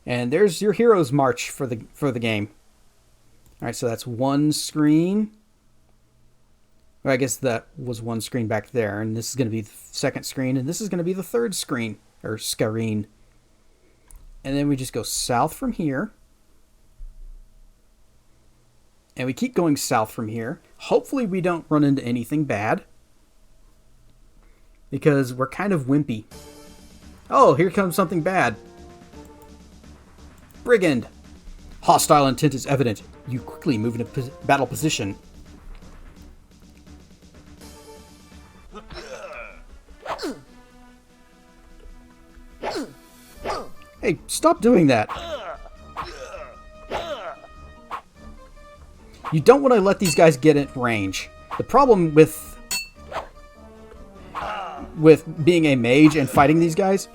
And there's your hero's march for the game. All right, so that's one screen. Well, I guess that was one screen back there, and this is going to be the second screen, and this is going to be the third screen, or screen. And then we just go south from here. And we keep going south from here. Hopefully we don't run into anything bad, because we're kind of wimpy. Oh, here comes something bad. Brigand. Hostile intent is evident. You quickly move into battle position. Hey, stop doing that. You don't want to let these guys get at range. The problem with being a mage and fighting these guys,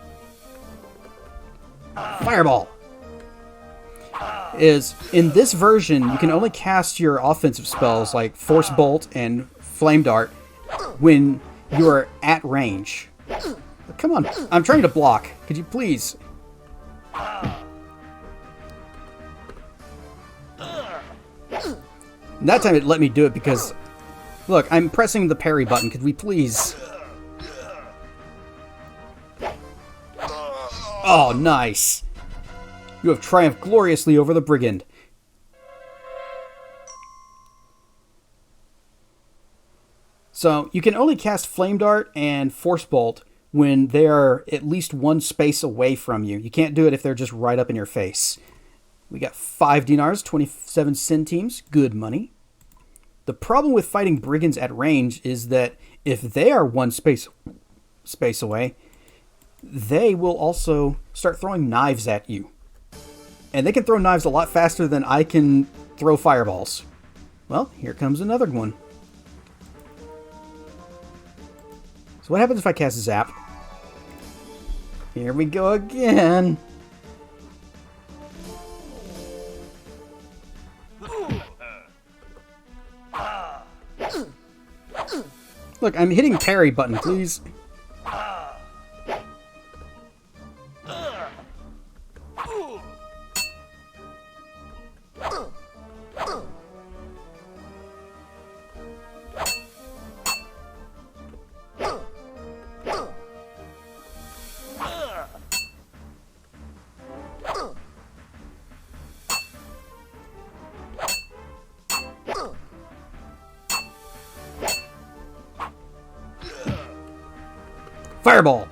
Fireball, is in this version you can only cast your offensive spells like Force Bolt and Flame Dart when you're at range. Come on, I'm trying to block. Could you please? And that time it let me do it because, look, I'm pressing the parry button. Could we please? Oh, nice. You have triumphed gloriously over the Brigand. So, you can only cast Flame Dart and Force Bolt when they are at least one space away from you. You can't do it if they're just right up in your face. We got 5 dinars, 27 centimes. Good money. The problem with fighting brigands at range is that if they are one space away, they will also start throwing knives at you. And they can throw knives a lot faster than I can throw fireballs. Well, here comes another one. So what happens if I cast Zap? Here we go again. Look, I'm hitting parry button, please. Fireball!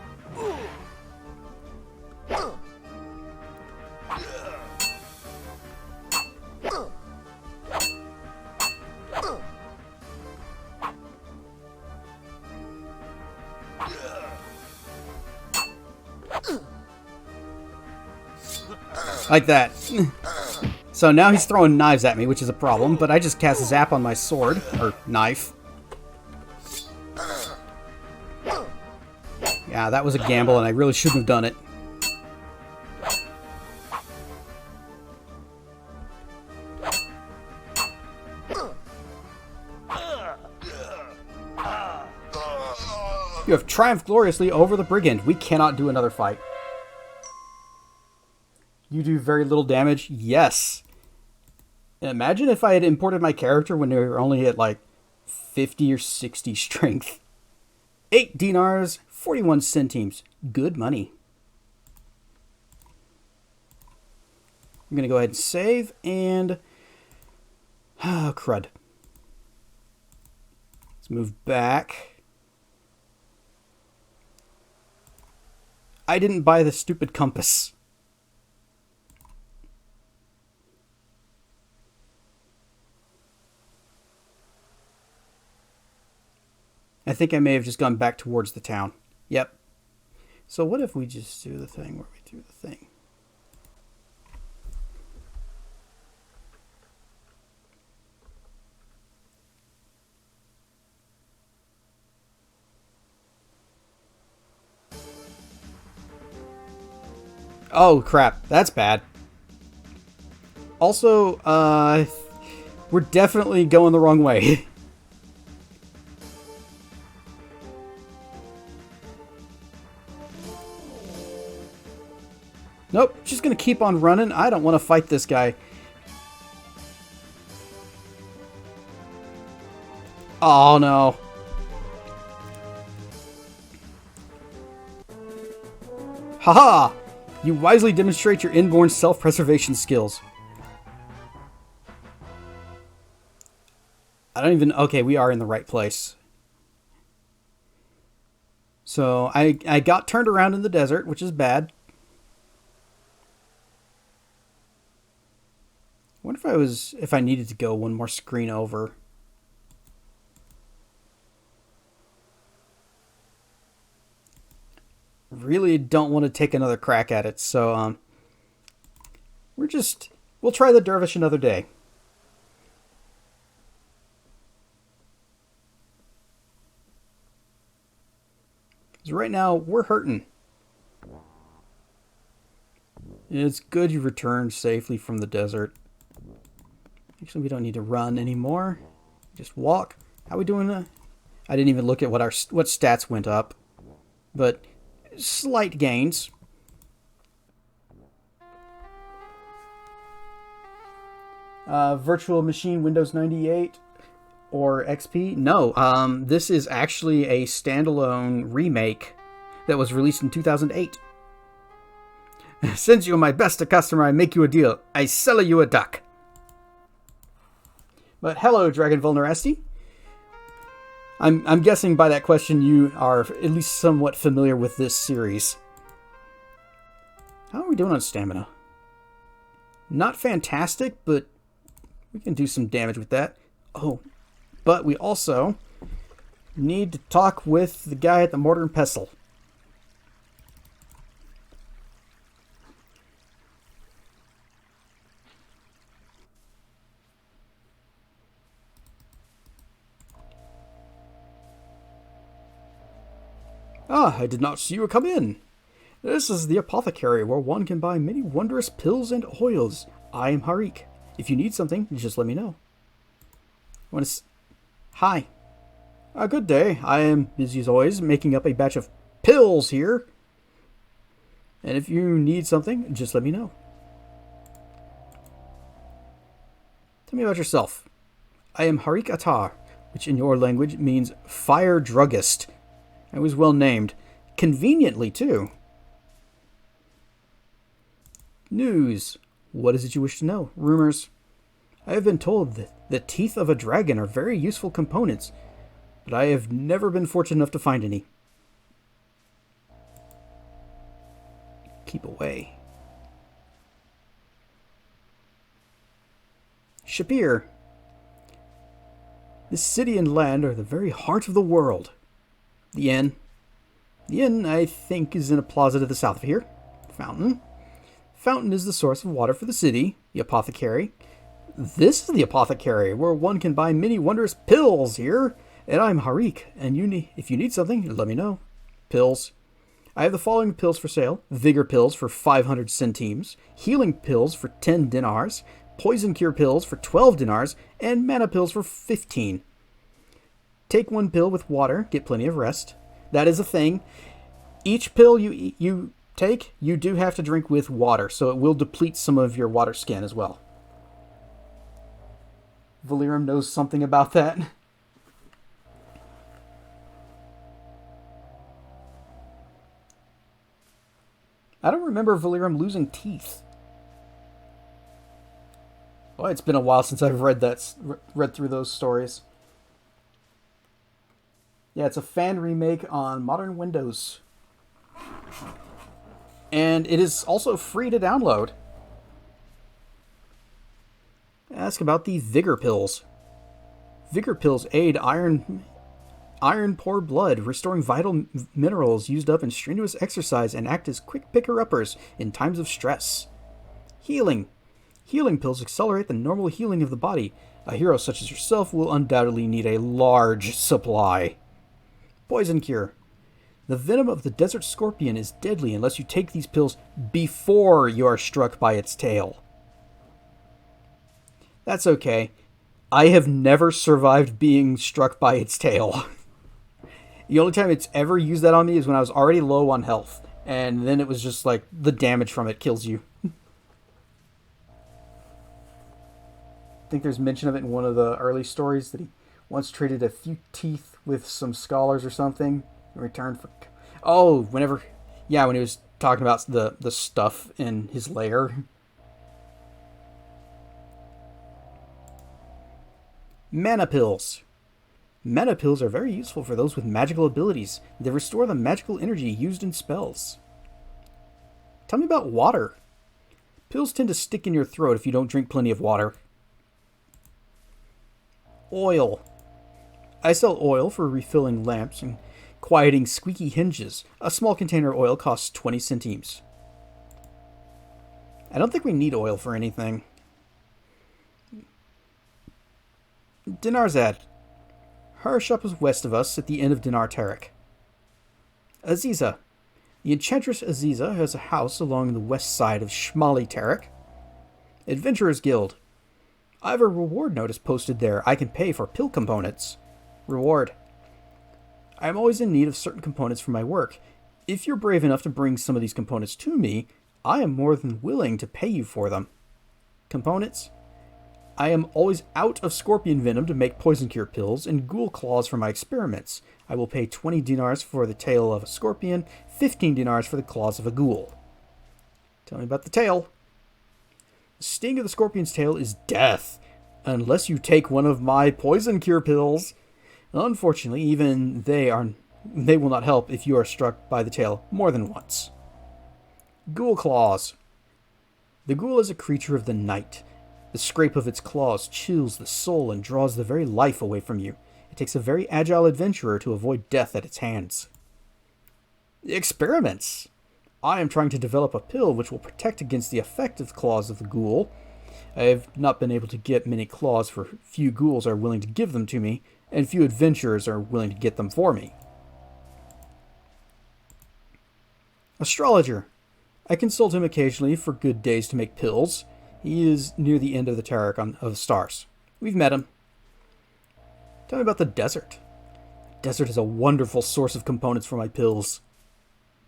Like that. So now he's throwing knives at me, which is a problem, but I just cast Zap on my sword, or knife. Yeah, that was a gamble, and I really shouldn't have done it. You have triumphed gloriously over the Brigand. We cannot do another fight. You do very little damage? Yes. Imagine if I had imported my character when they were only at like 50 or 60 strength. 8 dinars, 41 centimes. Good money. I'm going to go ahead and save and... Oh, crud. Let's move back. I didn't buy the stupid compass. I think I may have just gone back towards the town. Yep. So what if we just do the thing where we do the thing? Oh, crap. That's bad. Also, we're definitely going the wrong way. Nope, just gonna keep on running. I don't want to fight this guy. Oh no. Haha! You wisely demonstrate your inborn self-preservation skills. I don't even... Okay, we are in the right place. So, I got turned around in the desert, which is bad. I wonder if I needed to go one more screen over. Really don't want to take another crack at it, so we'll try the dervish another day. Because right now we're hurting. It's good you returned safely from the desert. Actually, we don't need to run anymore. Just walk. How are we doing? I didn't even look at what stats went up, but slight gains. Virtual machine Windows 98 or XP? No, this is actually a standalone remake that was released in 2008. Since you're my best customer, I make you a deal. I sell you a duck. But hello, Dragon Vulnerasti. I'm guessing by that question you are at least somewhat familiar with this series. How are we doing on stamina? Not fantastic, but we can do some damage with that. Oh, but we also need to talk with the guy at the Mortar and Pestle. Ah, I did not see you come in. This is the apothecary, where one can buy many wondrous pills and oils. I am Harik. If you need something, just let me know. Hi. A good day. I am busy as always, making up a batch of pills here. And if you need something, just let me know. Tell me about yourself. I am Harik Attar, which in your language means fire druggist. I was well named. Conveniently, too. News. What is it you wish to know? Rumors. I have been told that the teeth of a dragon are very useful components, but I have never been fortunate enough to find any. Keep away. Shapir. This city and land are the very heart of the world. The inn. The inn, I think, is in a plaza to the south of here. Fountain. Fountain is the source of water for the city. The apothecary. This is the apothecary, where one can buy many wondrous pills here. And I'm Harik, and if you need something, let me know. Pills. I have the following pills for sale. Vigor pills for 500 centimes. Healing pills for 10 dinars. Poison cure pills for 12 dinars. And mana pills for 15. Take one pill with water, get plenty of rest. That is a thing. Each pill you take, you do have to drink with water, so it will deplete some of your water scan as well. Valirum knows something about that. I don't remember Valirum losing teeth. Well, it's been a while since I've read through those stories. Yeah, it's a fan remake on modern Windows. And it is also free to download. Ask about the Vigor Pills. Vigor Pills aid iron poor blood, restoring vital minerals used up in strenuous exercise and act as quick picker-uppers in times of stress. Healing. Healing pills accelerate the normal healing of the body. A hero such as yourself will undoubtedly need a large supply. Poison cure. The venom of the desert scorpion is deadly unless you take these pills before you are struck by its tail. That's okay. I have never survived being struck by its tail. The only time it's ever used that on me is when I was already low on health. And then it was just like the damage from it kills you. I think there's mention of it in one of the early stories that he once traded a few teeth with some scholars or something in return for. Oh, whenever. Yeah, when he was talking about the stuff in his lair. Mana pills. Mana pills are very useful for those with magical abilities. They restore the magical energy used in spells. Tell me about water. Pills tend to stick in your throat if you don't drink plenty of water. Oil. I sell oil for refilling lamps and quieting squeaky hinges. A small container of oil costs 20 centimes. I don't think we need oil for anything. Dinarzad. Her shop is west of us at the end of Dinar Tarek. Aziza. The Enchantress Aziza has a house along the west side of Shmali Tarek. Adventurers Guild. I have a reward notice posted there. I can pay for pill components. Reward. I am always in need of certain components for my work. If you're brave enough to bring some of these components to me, I am more than willing to pay you for them. Components. I am always out of scorpion venom to make poison cure pills and ghoul claws for my experiments. I will pay 20 dinars for the tail of a scorpion, 15 dinars for the claws of a ghoul. Tell me about the tail. The sting of the scorpion's tail is death, unless you take one of my poison cure pills. Unfortunately, even they will not help if you are struck by the tail more than once. Ghoul claws. The ghoul is a creature of the night. The scrape of its claws chills the soul and draws the very life away from you. It takes a very agile adventurer to avoid death at its hands. Experiments. I am trying to develop a pill which will protect against the effective claws of the ghoul. I have not been able to get many claws, for few ghouls are willing to give them to me, and few adventurers are willing to get them for me. Astrologer. I consult him occasionally for good days to make pills. He is near the end of the Tarek of stars. We've met him. Tell me about the desert. The desert is a wonderful source of components for my pills.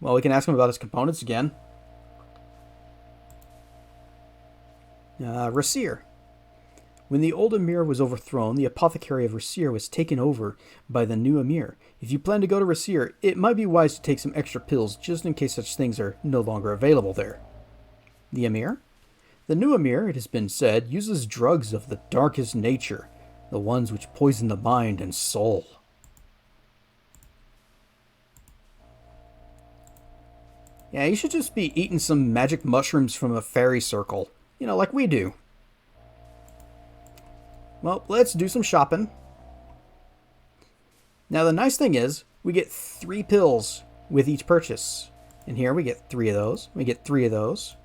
Well, we can ask him about his components again. Rasir. When the old emir was overthrown, the apothecary of Rasir was taken over by the new emir. If you plan to go to Rasir, it might be wise to take some extra pills just in case such things are no longer available there. The emir? The new emir, it has been said, uses drugs of the darkest nature, the ones which poison the mind and soul. Yeah, you should just be eating some magic mushrooms from a fairy circle. You know, like we do. Well, let's do some shopping. Now, the nice thing is, we get 3 pills with each purchase. And here we get 3 of those. We get 3 of those.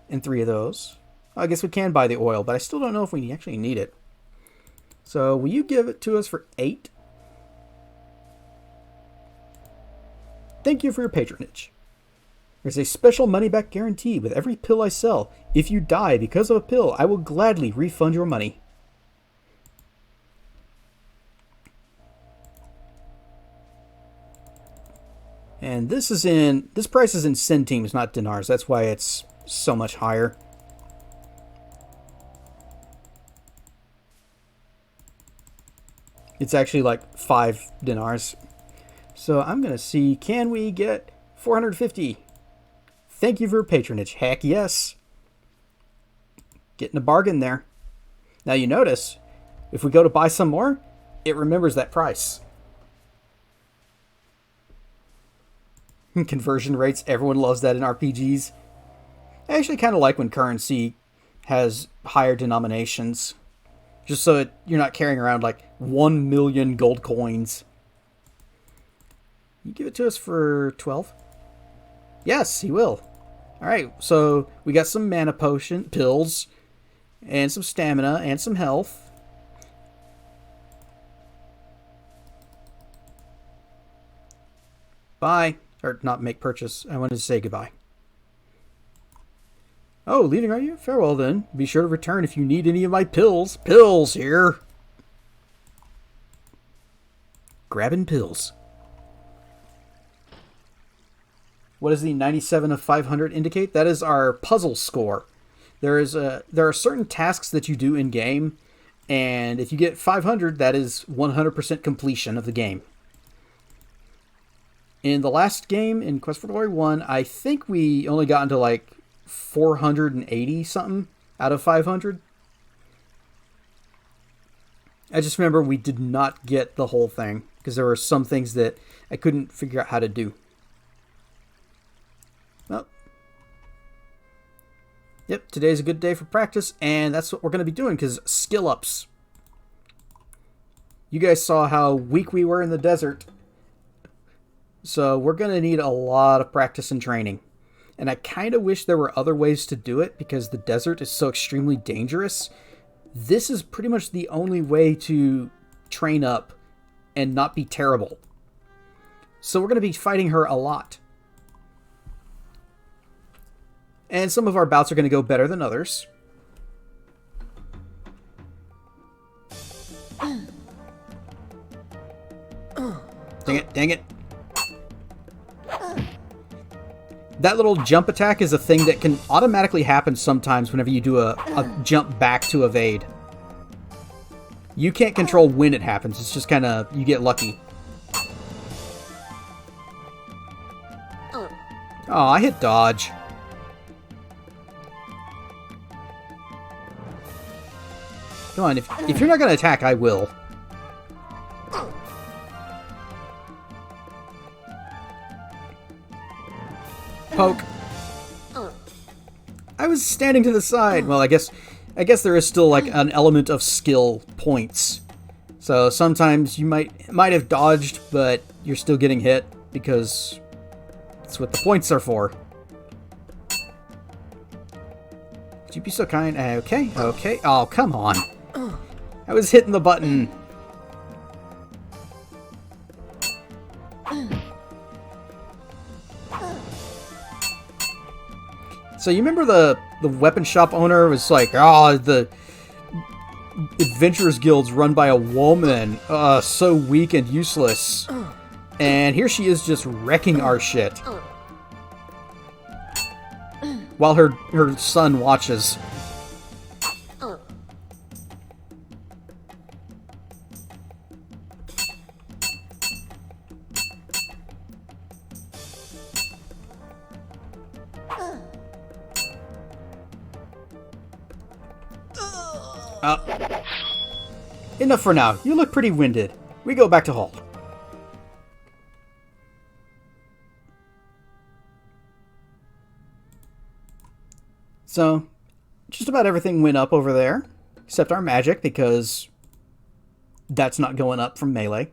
And 3 of those. I guess we can buy the oil, but I still don't know if we actually need it. So, will you give it to us for 8? Thank you for your patronage. There's a special money-back guarantee with every pill I sell. If you die because of a pill, I will gladly refund your money. And this price is in centimes, not dinars. That's why it's so much higher. It's actually like 5 dinars. So I'm going to see, can we get 450? Thank you for your patronage. Heck yes. Getting a bargain there. Now you notice, if we go to buy some more, it remembers that price. Conversion rates, everyone loves that in RPGs. I actually kind of like when currency has higher denominations. Just so you're not carrying around like 1 million gold coins. You give it to us for 12? Yes, he will. Alright, so we got some mana potion, pills, and some stamina, and some health. Bye. Or not make purchase. I wanted to say goodbye. Oh, leaving are you? Farewell then. Be sure to return if you need any of my pills. Pills here. Grabbing pills. What does the 97 of 500 indicate? That is our puzzle score. There are certain tasks that you do in game, and if you get 500, that is 100% completion of the game. In the last game, in Quest for Glory 1, I think we only got into like 480 something out of 500. I just remember we did not get the whole thing because there were some things that I couldn't figure out how to do. Well, yep, today's a good day for practice, and that's what we're going to be doing because skill ups. You guys saw how weak we were in the desert. So we're going to need a lot of practice and training. And I kind of wish there were other ways to do it because the desert is so extremely dangerous. This is pretty much the only way to train up and not be terrible. So we're going to be fighting her a lot. And some of our bouts are going to go better than others. Dang it. That little jump attack is a thing that can automatically happen sometimes whenever you do a jump back to evade. You can't control when it happens. It's just kind of, you get lucky. Oh, I hit dodge. Come on, if you're not going to attack, I will. Poke. I was standing to the side. Well, I guess there is still like an element of skill points. So sometimes you might have dodged, but you're still getting hit because that's what the points are for. Could you be so kind? Okay. Oh, come on. I was hitting the button. So you remember the weapon shop owner was like, the Adventurers Guild's run by a woman. So weak and useless. And here she is just wrecking our shit. While her son watches. Enough for now. You look pretty winded. We go back to Hall. So, just about everything went up over there, except our magic, because that's not going up from melee.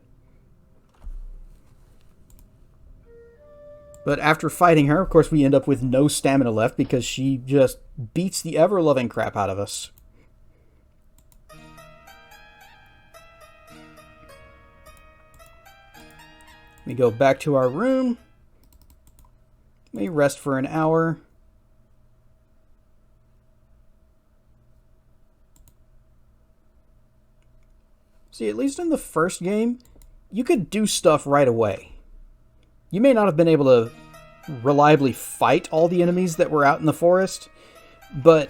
But after fighting her, of course, we end up with no stamina left because she just beats the ever-loving crap out of us. We go back to our room. We rest for an hour. See, at least in the first game, you could do stuff right away. You may not have been able to reliably fight all the enemies that were out in the forest, but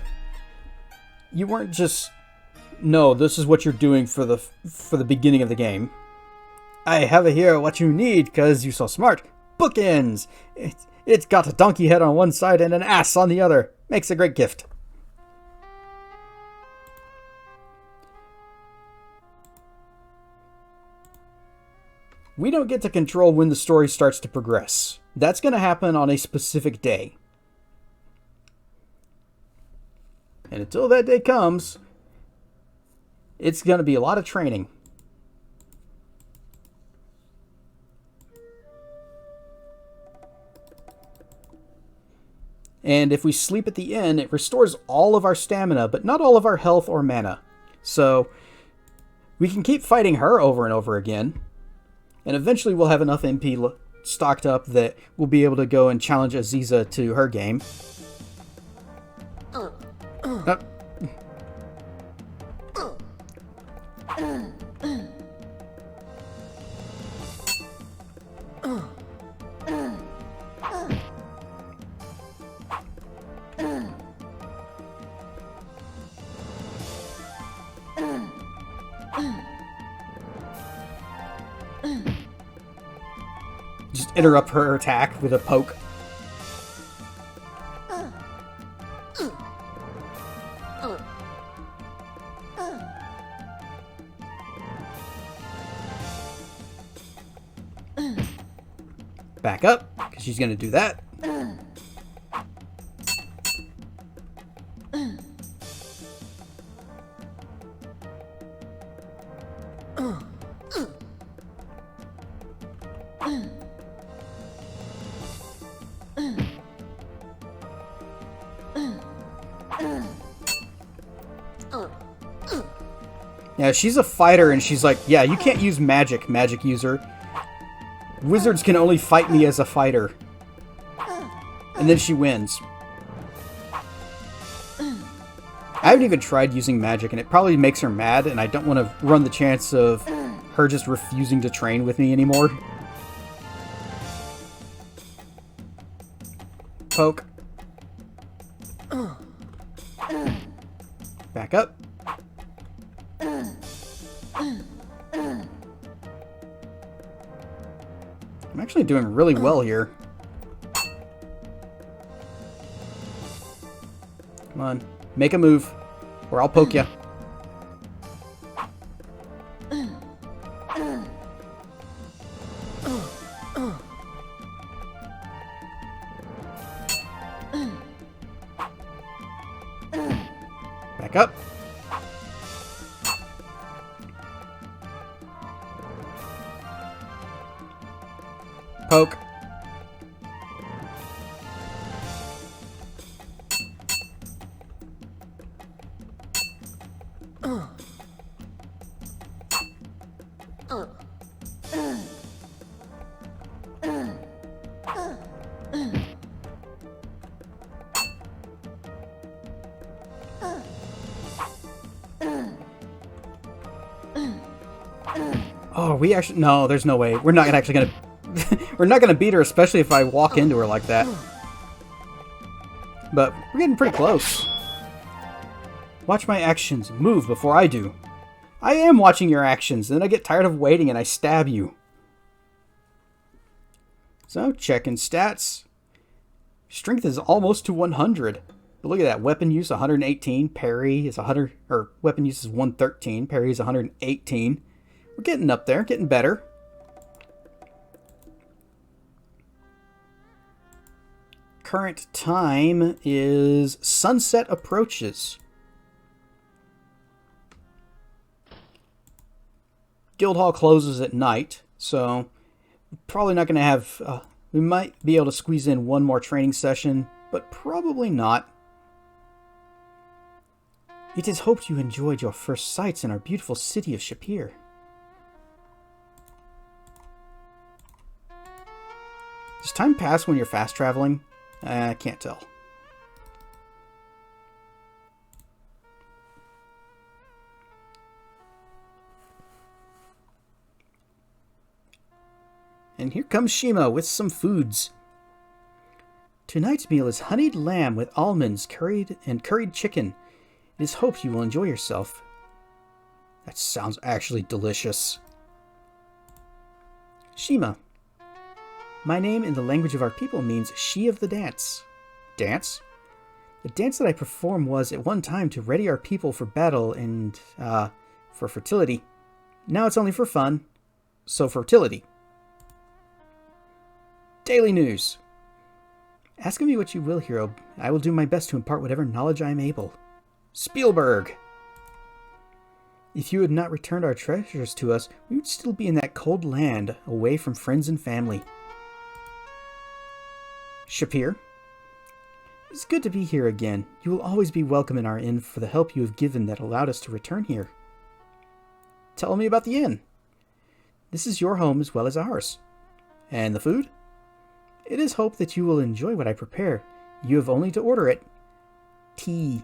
you weren't just, no, this is what you're doing for the beginning of the game. I have here what you need, cause you're so smart. Bookends! It's got a donkey head on one side and an ass on the other. Makes a great gift. We don't get to control when the story starts to progress. That's going to happen on a specific day. And until that day comes, it's going to be a lot of training. And if we sleep at the inn, it restores all of our stamina, but not all of our health or mana. So we can keep fighting her over and over again. And eventually we'll have enough MP stocked up that we'll be able to go and challenge Aziza to her game. interrupt her attack with a poke. Back up, because she's going to do that. Yeah, she's a fighter, and she's like, yeah, you can't use magic, magic user. Wizards can only fight me as a fighter. And then she wins. I haven't even tried using magic, and it probably makes her mad, and I don't want to run the chance of her just refusing to train with me anymore. Poke. Back up. I'm actually doing really well here. Come on. Make a move, or I'll poke you. Back up. Poke. Oh, we actually... No, there's no way. We're not actually gonna... We're not gonna beat her, especially if I walk into her like that. But we're getting pretty close. Watch my actions. Move before I do. I am watching your actions, then I get tired of waiting and I stab you. So, checking stats. Strength is almost to 100. But look at that. Weapon use 118. Parry is 100... Or, weapon use is 113. Parry is 118. We're getting up there. Getting better. Current time is sunset approaches. Guildhall closes at night, so probably not going to have... we might be able to squeeze in one more training session, but probably not. It is hoped you enjoyed your first sights in our beautiful city of Shapir. Does time pass when you're fast traveling? I can't tell. And here comes Shima with some foods. Tonight's meal is honeyed lamb with almonds, curried chicken. It is hoped you will enjoy yourself. That sounds actually delicious. Shima. My name in the language of our people means she of the dance. Dance? The dance that I performed was at one time to ready our people for battle and, for fertility. Now it's only for fun. So fertility. Daily news. Ask of me what you will, hero. I will do my best to impart whatever knowledge I am able. Spielberg. If you had not returned our treasures to us, we would still be in that cold land, away from friends and family. Shapir. It's good to be here again. You will always be welcome in our inn for the help you have given that allowed us to return here. Tell me about the inn. This is your home as well as ours. And the food? It is hoped that you will enjoy what I prepare. You have only to order it. Tea.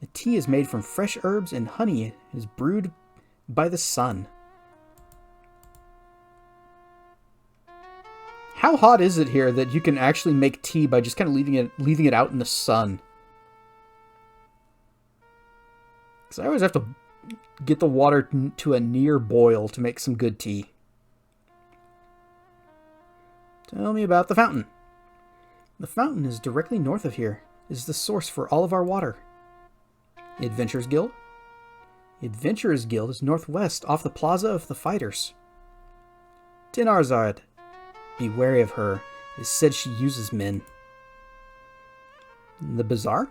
The tea is made from fresh herbs and honey. It is brewed by the sun. How hot is it here that you can actually make tea by just kind of leaving it out in the sun? Because I always have to get the water to a near boil to make some good tea. Tell me about the fountain. The fountain is directly north of here. It is the source for all of our water. The Adventurers Guild? The Adventurers Guild is northwest, off the Plaza of the Fighters. Dinarzad. Be wary of her. It is said she uses men. The bazaar?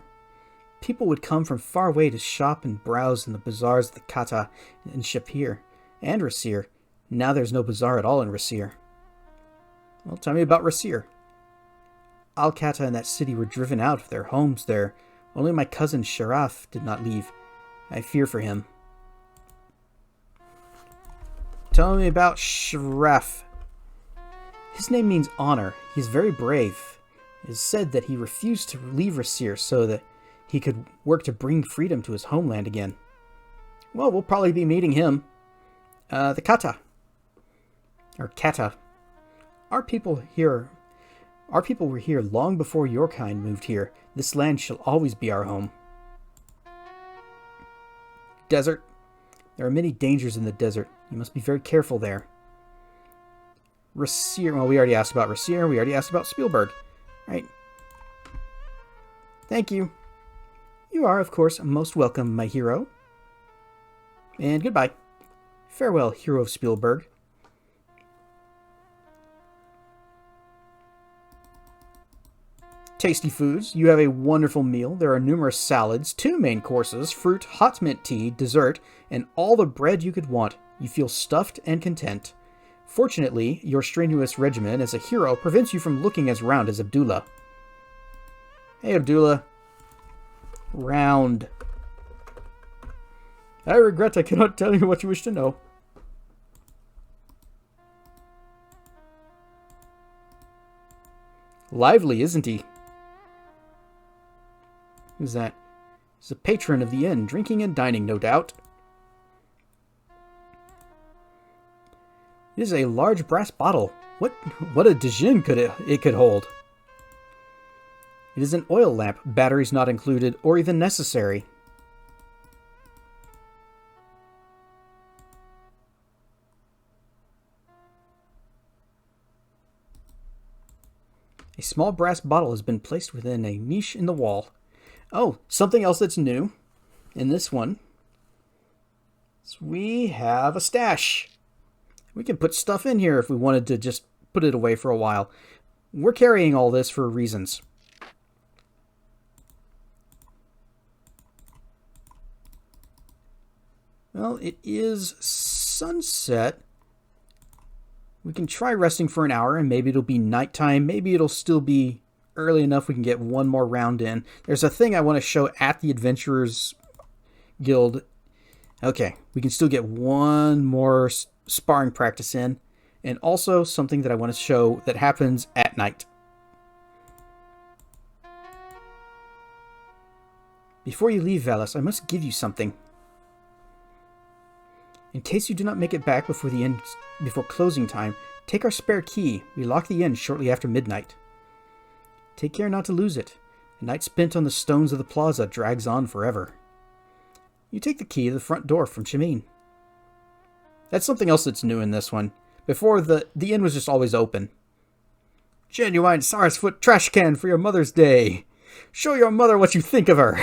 People would come from far away to shop and browse in the bazaars of the Kata and Shapir and Rasir. Now there's no bazaar at all in Rasir. Well, tell me about Rasir. Al-Kata and that city were driven out of their homes there. Only my cousin Sharaf did not leave. I fear for him. Tell me about Sharaf. His name means honor. He is very brave. It is said that he refused to leave Rasir so that he could work to bring freedom to his homeland again. Well, we'll probably be meeting him. The Kata. Or Kata. Our people were here long before your kind moved here. This land shall always be our home. Desert. There are many dangers in the desert. You must be very careful there. Rasir. Well, we already asked about Rasir. We already asked about Spielberg. Right. Thank you. You are, of course, most welcome, my hero. And goodbye. Farewell, hero of Spielberg. Tasty foods. You have a wonderful meal. There are numerous salads, 2 main courses, fruit, hot mint tea, dessert, and all the bread you could want. You feel stuffed and content. Fortunately, your strenuous regimen as a hero prevents you from looking as round as Abdullah. Hey, Abdullah. Round. I regret I cannot tell you what you wish to know. Lively, isn't he? Who's that? He's a patron of the inn, drinking and dining, no doubt. It is a large brass bottle. What a djinn it could hold. It is an oil lamp, batteries not included or even necessary. A small brass bottle has been placed within a niche in the wall. Oh, something else that's new in this one. So we have a stash. We can put stuff in here if we wanted to just put it away for a while. We're carrying all this for reasons. Well, it is sunset. We can try resting for an hour and maybe it'll be nighttime. Maybe it'll still be early enough we can get one more round in. There's a thing I want to show at the Adventurers Guild. Okay, we can still get one more sparring practice in. And also something that I want to show that happens at night. Before you leave, Valis, I must give you something. In case you do not make it back before closing time, take our spare key. We lock the inn shortly after midnight. Take care not to lose it. A night spent on the stones of the plaza drags on forever. You take the key to the front door from Shamin. That's something else that's new in this one. Before, the inn was just always open. Genuine Sarsfoot trash can for your Mother's Day. Show your mother what you think of her.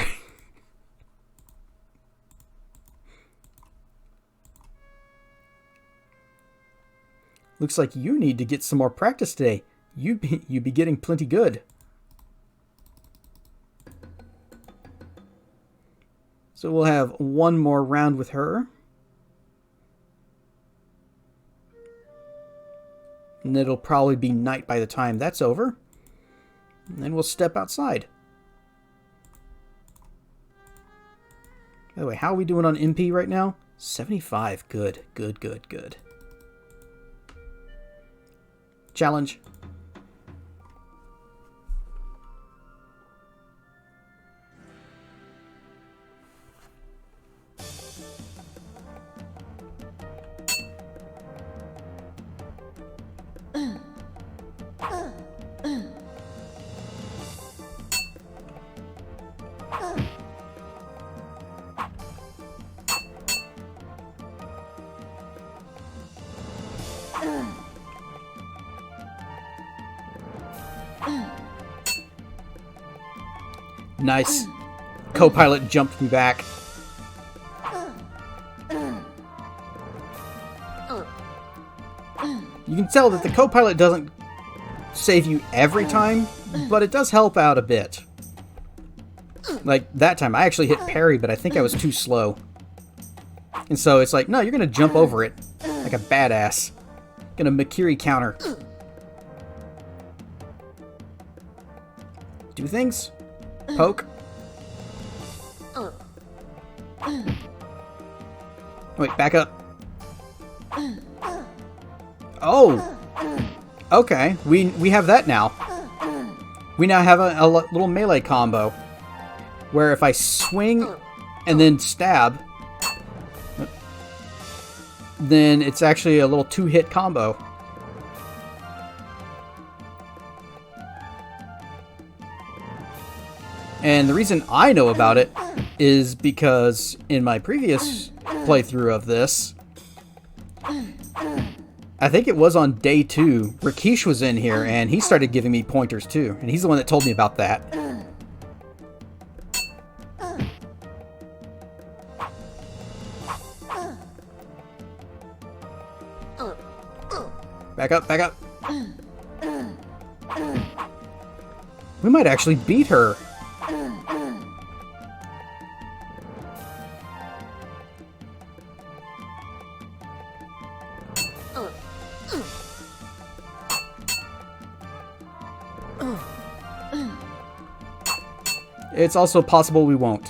Looks like you need to get some more practice today. You be getting plenty good. So we'll have one more round with her. And it'll probably be night by the time that's over. And then we'll step outside. By the way, how are we doing on MP right now? 75. Good, good, good, good. Challenge. Nice. Co-pilot jumped me back. You can tell that the co-pilot doesn't save you every time, but it does help out a bit. Like, that time, I actually hit parry, but I think I was too slow. And so it's like, no, you're going to jump over it like a badass. Gonna Makiri counter. Do things. Poke. Wait, back up. Oh! Okay, we have that now. We now have a little melee combo. Where if I swing and then stab, then it's actually a little two-hit combo. And the reason I know about it is because in my previous playthrough of this, I think it was on day 2, Rakesh was in here and he started giving me pointers too. And he's the one that told me about that. Back up, back up. We might actually beat her. It's also possible we won't.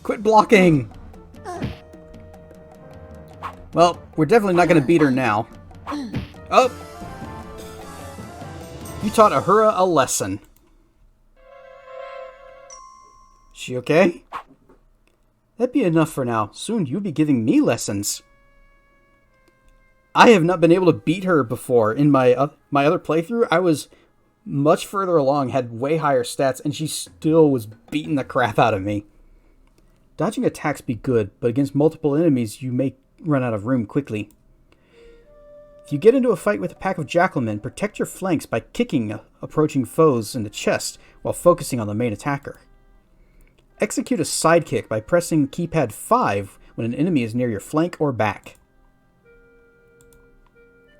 Quit blocking! Well, we're definitely not going to beat her now. Oh! You taught Ahura a lesson. She okay? That'd be enough for now. Soon you'll be giving me lessons. I have not been able to beat her before. In my other playthrough, I was much further along, had way higher stats, and she still was beating the crap out of me. Dodging attacks be good, but against multiple enemies, you may run out of room quickly. If you get into a fight with a pack of jackalmen, protect your flanks by kicking approaching foes in the chest while focusing on the main attacker. Execute a sidekick by pressing keypad 5 when an enemy is near your flank or back.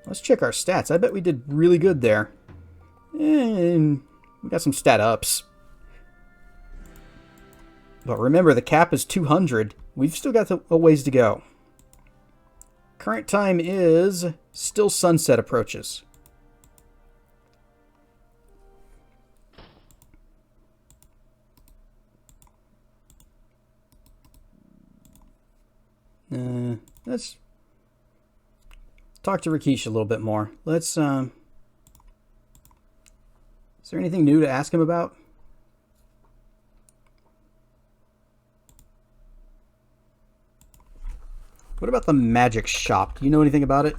Let's check our stats. I bet we did really good there. And we got some stat ups. But remember, the cap is 200. We've still got a ways to go. Current time is still sunset approaches. Let's talk to Rakesh a little bit more. Let's, is there anything new to ask him about? What about the magic shop? Do you know anything about it?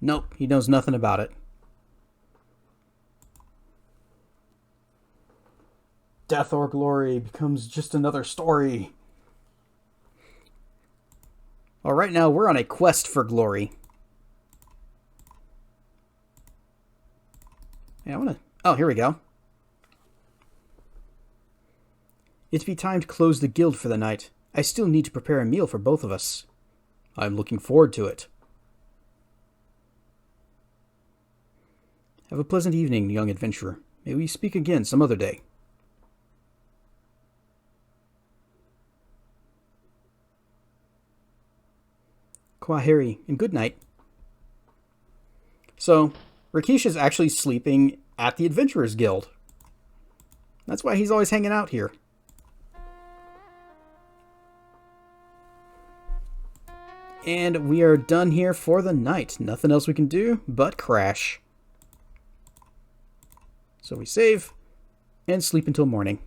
Nope, he knows nothing about it. Death or glory becomes just another story. Well, right now we're on a quest for glory. Yeah, I want to... Oh, here we go. It'd be time to close the guild for the night. I still need to prepare a meal for both of us. I'm looking forward to it. Have a pleasant evening, young adventurer. May we speak again some other day. Kwaheri, and good night. So, Rakesh is actually sleeping at the Adventurers Guild. That's why he's always hanging out here. And we are done here for the night. Nothing else we can do but crash. So we save and sleep until morning.